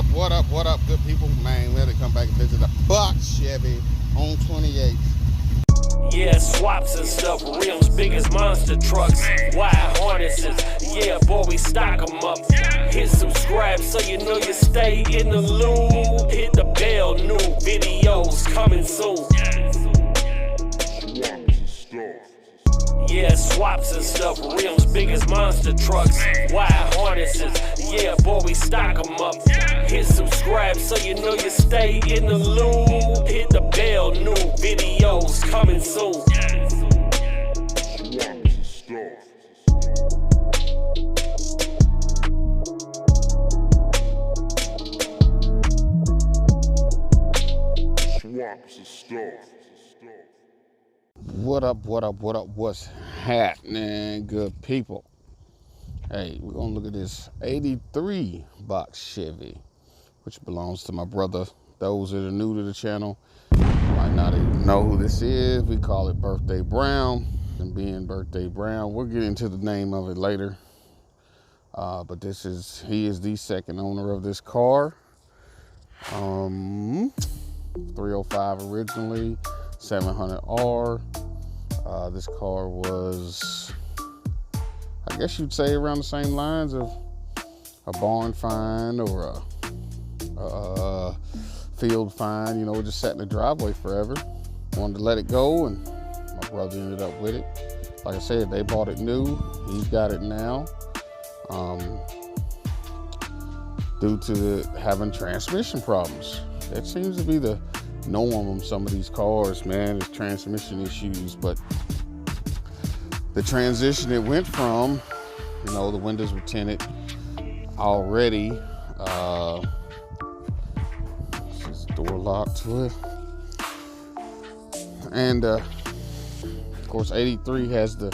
What up, good people? Man, we had to come back and visit the box Chevy on 28. Yeah, swaps and stuff, rims big as monster trucks, wide harnesses, yeah, boy, we stock them up. Hit subscribe so you know you stay in the loop. Hit the bell, new videos coming soon. Yeah, swaps and stuff, rims big as monster trucks, wide harnesses, yeah, boy, we stock them up. Hit subscribe so you know you stay in the loop. Hit the bell, new videos coming soon. What's happening, good people? Hey, we're gonna look at this 83 box Chevy, which belongs to my brother. Those that are new to the channel might not even know who this is. We call it Birthday Brown, and being Birthday Brown, we'll get into the name of it later. But he is the second owner of this car. 305 originally, 700R. This car was, I guess you'd say, around the same lines of a barn find or a field find. You know, it just sat in the driveway forever. Wanted to let it go, and my brother ended up with it. Like I said, they bought it new. He's got it now. Due to having transmission problems. That seems to be the norm on some of these cars, man, is transmission issues. But the transition it went from, you know, the windows were tinted already. This door locked to it. And of course, 83 has the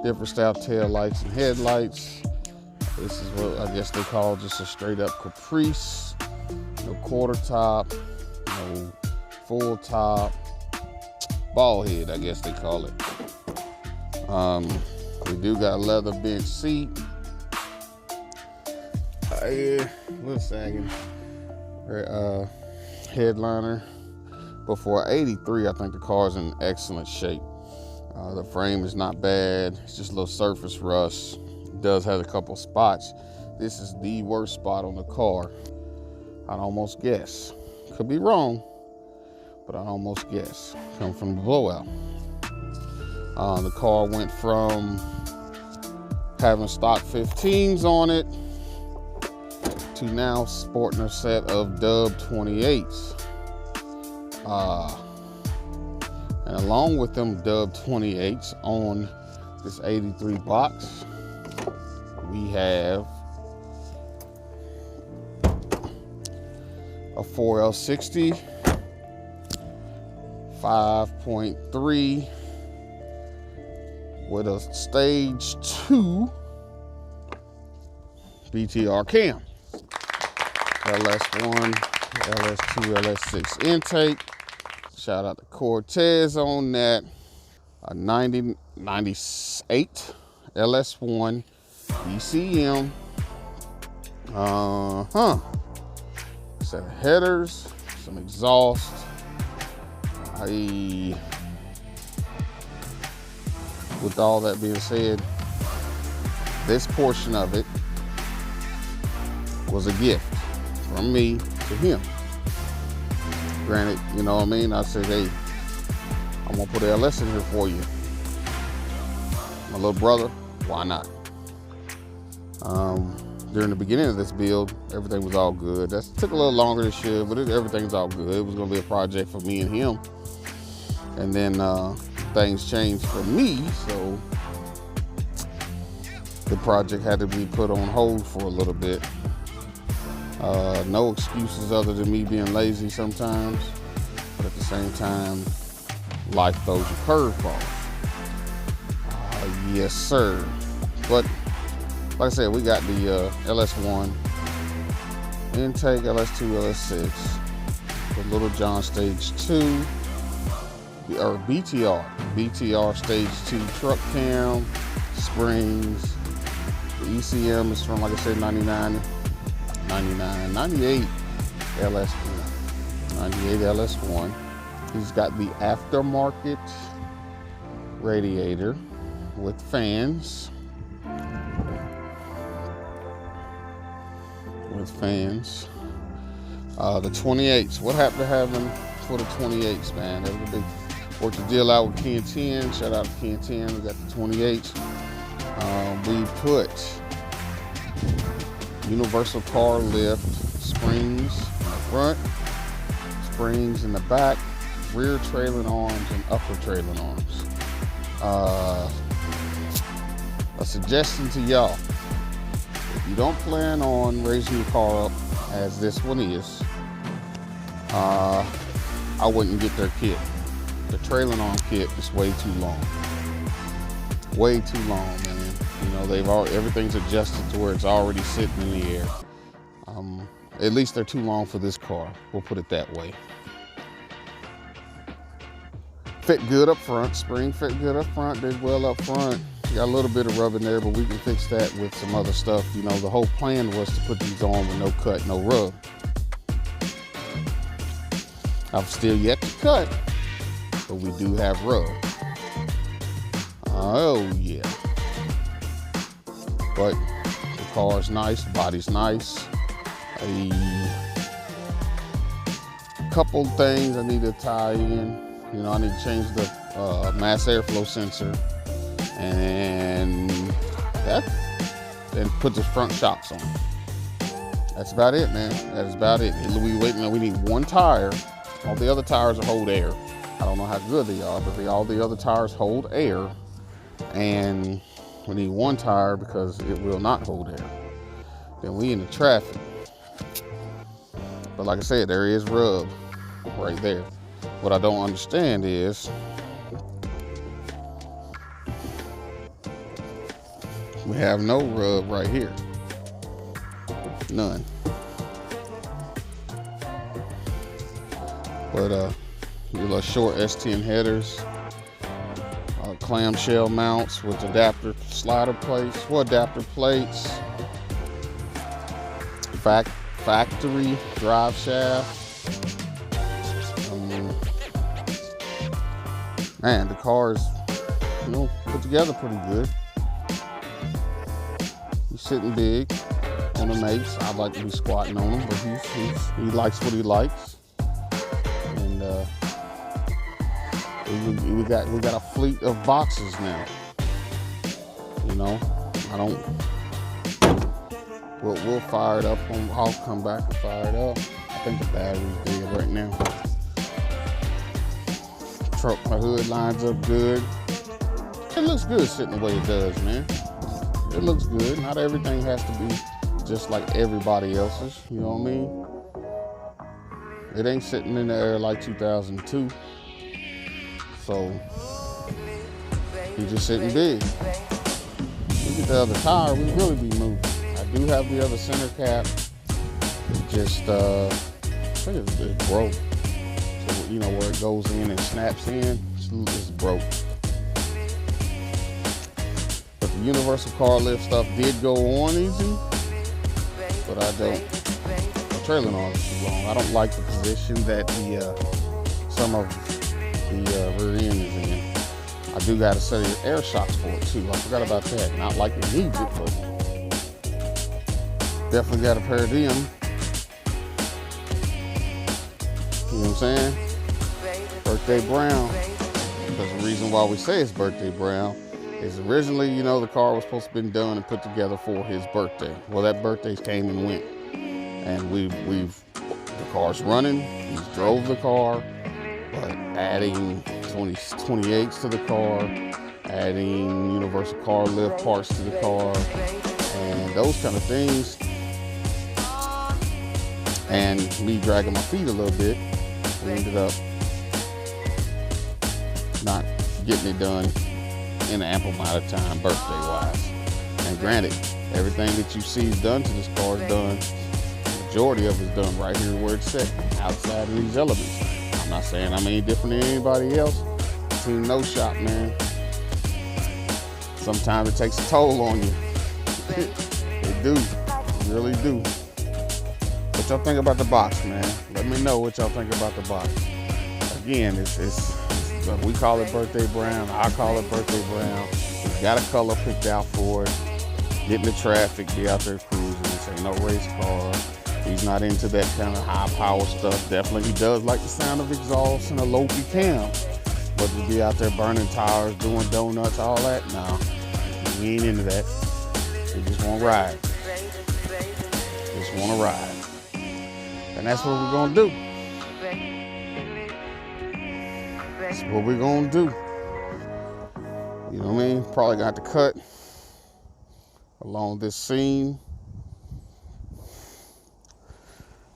different style tail lights and headlights. This is what I guess they call just a straight up Caprice. No quarter top, no full top, ball head, I guess they call it. We do got a leather bench seat. Yeah, a little sagging. Headliner. But for 83, I think the car's in excellent shape. The frame is not bad. It's just a little surface rust. It does have a couple spots. This is the worst spot on the car. I'd almost guess. Could be wrong, but I'd almost guess. Come from the blowout. The car went from having stock 15s on it to now sporting a set of Dub 28s. And along with them Dub 28s on this 83 box, we have a 4L60 5.3 with a stage 2 BTR cam, LS1, LS2, LS6 intake. Shout out to Cortez on that. A 98 LS1 ECM. Set of headers, some exhaust. With all that being said, this portion of it was a gift from me to him. Granted, you know what I mean? I said, hey, I'm gonna put an LS in here for you. My little brother, why not? During the beginning of this build, everything was all good. That took a little longer than it should, but everything's all good. It was gonna be a project for me and him. And then things changed for me, so the project had to be put on hold for a little bit. No excuses other than me being lazy sometimes, but at the same time, life throws you curveballs. Yes, sir. But like I said, we got the LS1 intake, LS2, LS6, the Little John Stage 2, or BTR Stage 2 truck cam, springs. The ECM is from, like I said, 99. $99. 98 LS1. 98 LS1. He's got the aftermarket radiator with fans. The 28s. What happened to having for the 28s, man? Everybody worked the deal out with Ken 10. Shout out to Ken 10. We got the 28s. We put universal car lift springs in the front, springs in the back, rear trailing arms, and upper trailing arms. A suggestion to y'all: if you don't plan on raising your car up as this one is, I wouldn't get their kit. The trailing arm kit is way too long. Way too long, man. You know, everything's adjusted to where it's already sitting in the air. At least they're too long for this car. We'll put it that way. Fit good up front. Spring fit good up front. Did well up front. Got a little bit of rub in there, but we can fix that with some other stuff. You know, the whole plan was to put these on with no cut, no rub. I'm still yet to cut, but we do have rub. Oh yeah. But the car's nice, the body's nice. A couple things I need to tie in. You know, I need to change the mass airflow sensor and put the front shocks on. That's about it, man. That is about it. We need one tire. All the other tires hold air. I don't know how good they are, but all the other tires hold air. And we need one tire because it will not hold air. Then we in the traffic. But like I said, there is rub right there. What I don't understand is we have no rub right here. None. But little short S10 headers, clamshell mounts with adapter slider plates, adapter plates, factory drive shaft. Man, the car is, put together pretty good. He's sitting big on the mates. I'd like to be squatting on him, but he likes what he likes. And we got a fleet of boxes now. We'll fire it up. I'll come back and fire it up. I think the battery's dead right now. My hood lines up good. It looks good sitting the way it does, man. It looks good. Not everything has to be just like everybody else's, you know what I mean? It ain't sitting in the air like 2002. So, he's just sitting big. Look at the other tire, we really be moving. I do have the other center cap. It just, I think it's broke. So, where it goes in and snaps in, it's broke. But the universal car lift stuff did go on easy, but I don't. The trailing arm is too long. I don't like the position that some of the rear end is in. I do got a set of air shocks for it too. I forgot about that. Not like it needs it, but definitely got a pair of them. You know what I'm saying? Birthday brown. Because the reason why we say it's birthday brown is originally, the car was supposed to have been done and put together for his birthday. Well, that birthday came and went. And the car's running. He's drove the car, but adding 28s to the car, adding universal car lift parts to the car, and those kind of things. And me dragging my feet a little bit, we ended up not getting it done in an ample amount of time, birthday-wise. And granted, everything that you see is done to this car is done. The majority of it is done right here where it's set, outside of these elements. I'm not saying I'm any different than anybody else. Team No Shop, man. Sometimes it takes a toll on you. It do. It really do. what y'all think about the box, man. Let me know what y'all think about the box. Again, it's we call it birthday brown. I call it birthday brown. It's got a color picked out for it. Get in the traffic, be out there cruising. This ain't no race car. He's not into that kind of high power stuff. Definitely he does like the sound of exhaust and a low cam. But to be out there burning tires, doing donuts, all that, nah. We ain't into that. We just want to ride. Just want to ride. And that's what we're going to do. That's what we're going to do. You know what I mean? Probably got to cut along this seam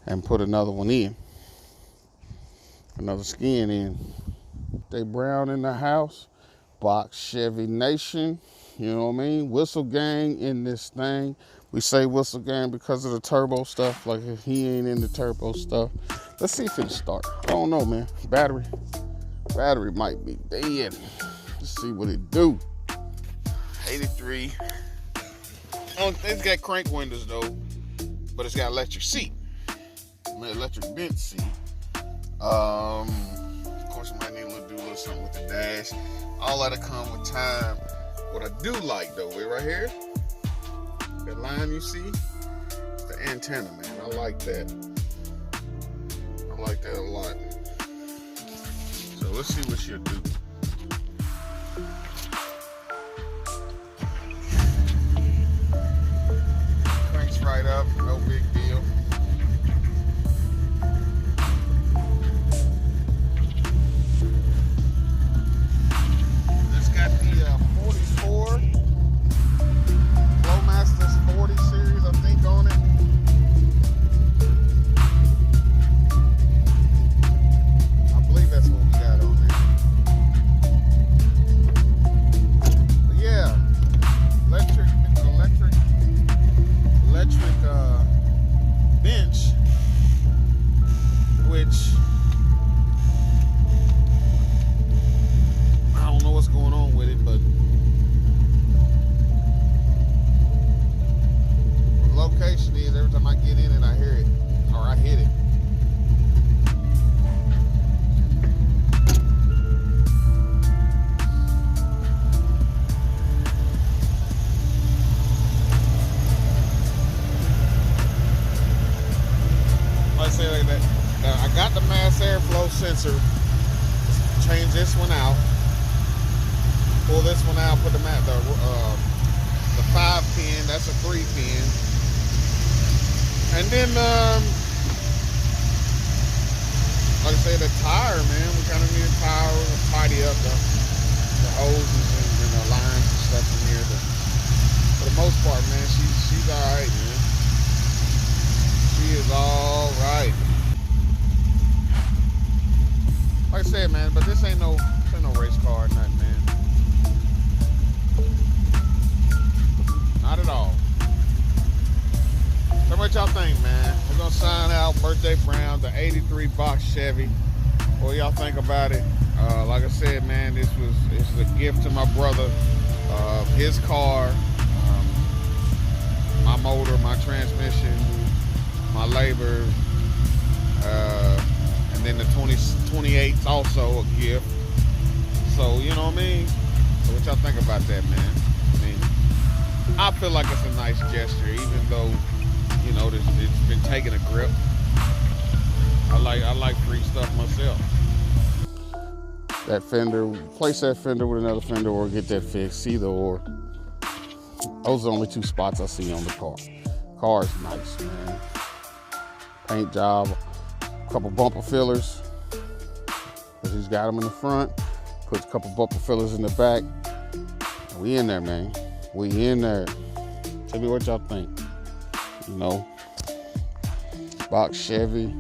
and put another one in. Another skin in. They brown in the house. Box Chevy Nation. You know what I mean? Whistle gang in this thing. We say whistle gang because of the turbo stuff. Like if he ain't in the turbo stuff. Let's see if it'll start. I don't know, man. Battery might be dead. Let's see what it do. 83. Oh, it's got crank windows though, but it's got electric seat. Electric bench seat. Of course, you might need to do a little something with the dash. All that'll come with time. What I do like though, right here, that line you see, it's the antenna, man. I like that. I like that a lot. So let's see what she'll do. Cranks right up, no big deal. It's got the 44 Flowmasters 40 series, I think, on it. I believe that's what we got on there. But yeah, electric bench, which I don't know what's going on with it, but the location is every time I get in it, I hear it, or I hit it. Say like that. I got the mass airflow sensor. Change this one out. Pull this one out. Put the 5 pin. That's a 3 pin. And then, like I said, the tire, man. We kind of need a tire to tidy up the hoses and the lines and stuff in here. But for the most part, man, she's all right, man. She is all right. Like I said, man, but this ain't no race car or nothing, man. Not at all. So what y'all think, man? We're gonna sign out birthday brown, the 83 box Chevy. What y'all think about it? Like I said, man, this is a gift to my brother. His car, my motor, my transmission, my labor, and then the 28's also a gift. So, you know what I mean? So what y'all think about that, man? I mean, I feel like it's a nice gesture, even though, you know, it's been taking a grip. I like free stuff myself. That fender, replace that fender with another fender or get that fixed, either or. Those are the only 2 spots I see on the car. Car is nice, man. Paint job, a couple bumper fillers. He's got them in the front. Put a couple bumper fillers in the back. We in there, man. We in there. Tell me what y'all think. You know, box Chevy.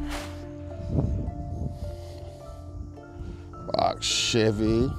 Box Chevy.